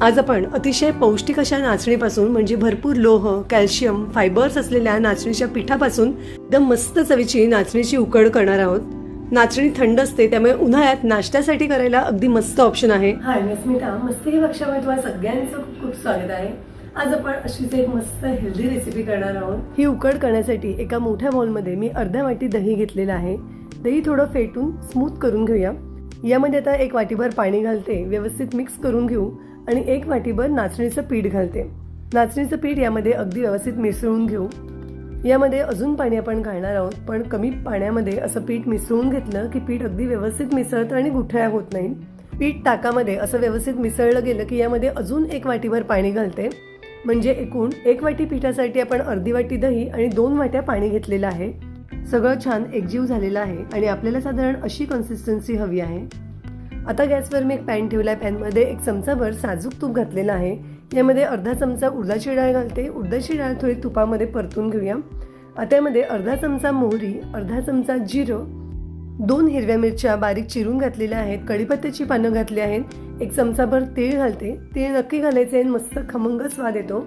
आज आपण अतिशय पौष्टिक अशा नाचणीपासून म्हणजे भरपूर लोह, कॅल्शियम, फायबर्स असलेल्या नाचणीच्या पिठापासून एकदम मस्त चवीची नाचणीची उकड करणार आहोत। नाचणी थंड असते त्यामुळे उन्हाळ्यात नाश्त्यासाठी करायला अगदी मस्त ऑप्शन आहे। हाय, मी स्मिता, मस्ती कक्षामध्ये तुम्हाला सगळ्यांचं खूप स्वागत आहे। आज आपण अशीच एक मस्त हेल्दी रेसिपी करणार आहोत। ही उकड करण्यासाठी एका मोठ्या बाउलमध्ये मी अर्धा वाटी दही घेतलेला आहे। दही थोडं फेटून स्मूथ करून घेऊया। यामध्ये आता एक वाटीभर पाणी घालते, व्यवस्थित मिक्स करून घेऊ आणि एक वाटीभर नाचणीचं पीठ घालते। नाचणीचं पीठ यामध्ये अगदी व्यवस्थित मिसळून घेऊ। यामध्ये अजून पाणी आपण घालणार आहोत, पण कमी पाण्यामध्ये असं पीठ मिसळून घेतलं की पीठ अगदी व्यवस्थित मिसळतं आणि गुठळ्या होत नाहीत। पीठ ताकामध्ये असं व्यवस्थित मिसळलं गेलं की यामध्ये अजून एक वाटीभर पाणी घालते, म्हणजे एकूण एक वाटी पिठासाठी आपण अर्धी वाटी दही आणि 2 वाट्या पाणी घेतलेलं आहे। सगळं छान एकजीव झालेलं आहे आणि आपल्याला साधारण अशी कन्सिस्टन्सी हवी आहे। आता गॅसवर मी एक पॅन ठेवला आहे। पॅनमध्ये 1 चमचाभर साजूक तूप घातलेलं आहे। यामध्ये अर्धा चमचा उडदाची डाळ घालते। उडदाची डाळ थोडी तुपामध्ये परतून घेऊया। आता यामध्ये अर्धा चमचा मोहरी, अर्धा चमचा जिरं, 2 हिरव्या मिरच्या बारीक चिरून घातलेल्या आहेत, कढीपत्त्याची पानं घातली आहेत, 1 चमचाभर तेल घालते। तेल नक्की घालायचे आणि मस्त खमंग स्वाद येतो।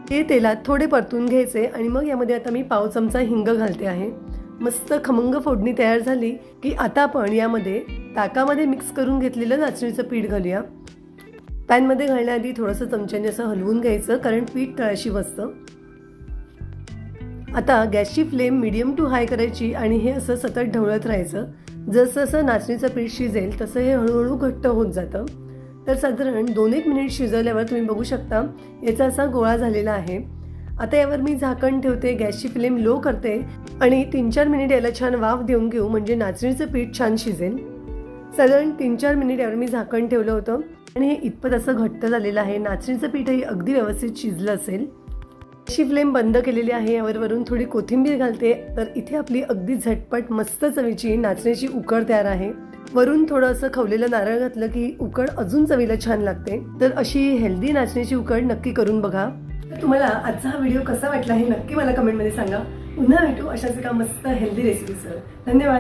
ते तेलात थोडे परतून घ्यायचे आणि मग यामध्ये आता मी पाव चमचा हिंग घालते आहे। मस्त खमंग फोडणी तयार झाली की आता आपण यामध्ये ताकामध्ये मिक्स करून घेतलेलं नाचणीचं पीठ घालूया। पॅनमध्ये घालण्याआधी थोडंसं चमच्याने असं हलवून घ्यायचं, कारण पीठ तळाशी बसतं। आता गॅसची फ्लेम मीडियम टू हाय करायची आणि हे असं सतत ढवळत राहायचं। जसं जसं नाचणीचं पीठ शिजेल तसं हे हळूहळू घट्ट होत जातं। तर साधारण 2-1 मिनिट शिजवल्यावर तुम्ही बघू शकता याचा असा गोळा झालेला आहे। आता यावर मी झाकण ठेवते, गॅसची फ्लेम लो करते आणि 3-4 मिनिट याला छान वाफ देऊन घेऊ, म्हणजे नाचणीचं पीठ छान शिजेल। साधारण 3-4 मिनिट यावर मी झाकण ठेवलं होतं आणि हे इतपत असं घट्ट झालेलं आहे। नाचणीचं पीठही अगदी व्यवस्थित शिजलं असेल। गॅसची फ्लेम बंद केलेली आहे। यावर वरून थोडी कोथिंबीर घालते। तर इथे आपली अगदी झटपट मस्त चवीची नाचणीची उकड तयार आहे। वरून थोडं असं खवलेलं नारळ घातलं की उकड अजून चवीला छान लागते। तर अशी हेल्दी नाचणीची उकड नक्की करून बघा। तुम्हाला आजचा हा व्हिडिओ कसा वाटला हे नक्की मला कमेंटमध्ये सांगा। पुन्हा भेटू अशाच एका मस्त हेल्दी रेसिपीसह। धन्यवाद।